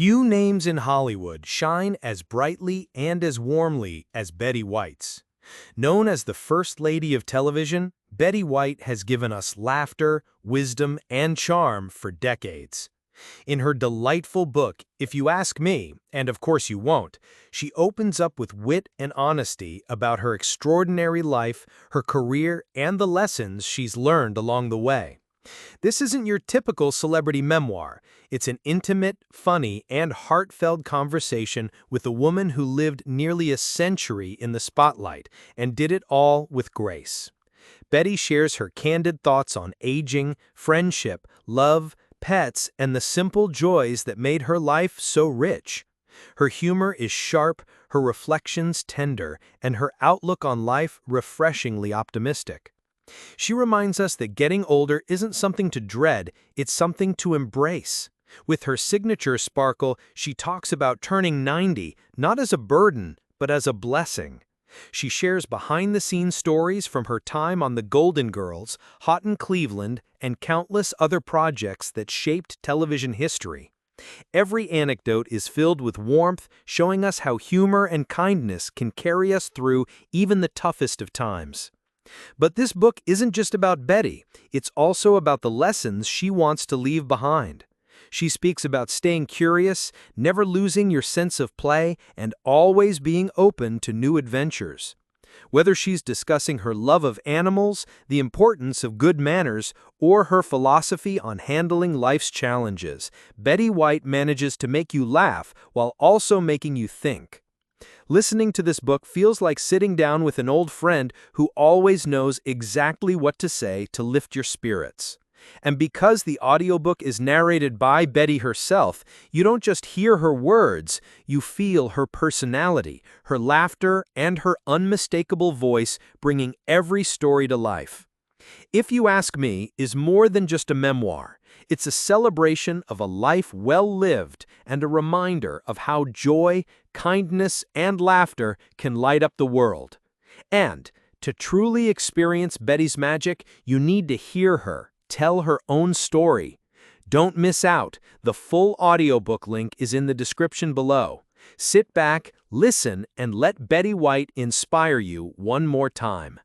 Few names in Hollywood shine as brightly and as warmly as Betty White's. Known as the First Lady of television, Betty White has given us laughter, wisdom, and charm for decades. In her delightful book, If You Ask Me, and of course you won't, she opens up with wit and honesty about her extraordinary life, her career, and the lessons she's learned along the way. This isn't your typical celebrity memoir. It's an intimate, funny, and heartfelt conversation with a woman who lived nearly a century in the spotlight and did it all with grace. Betty shares her candid thoughts on aging, friendship, love, pets, and the simple joys that made her life so rich. Her humor is sharp, her reflections tender, and her outlook on life refreshingly optimistic. She reminds us that getting older isn't something to dread, it's something to embrace. With her signature sparkle, she talks about turning 90, not as a burden, but as a blessing. She shares behind-the-scenes stories from her time on The Golden Girls, Hot in Cleveland, and countless other projects that shaped television history. Every anecdote is filled with warmth, showing us how humor and kindness can carry us through even the toughest of times. But this book isn't just about Betty, it's also about the lessons she wants to leave behind. She speaks about staying curious, never losing your sense of play, and always being open to new adventures. Whether she's discussing her love of animals, the importance of good manners, or her philosophy on handling life's challenges, Betty White manages to make you laugh while also making you think. Listening to this book feels like sitting down with an old friend who always knows exactly what to say to lift your spirits. And because the audiobook is narrated by Betty herself, you don't just hear her words, you feel her personality, her laughter, and her unmistakable voice bringing every story to life. If You Ask Me is more than just a memoir. It's a celebration of a life well lived and a reminder of how joy, kindness, and laughter can light up the world. And to truly experience Betty's magic, you need to hear her tell her own story. Don't miss out. The full audiobook link is in the description below. Sit back, listen, and let Betty White inspire you one more time.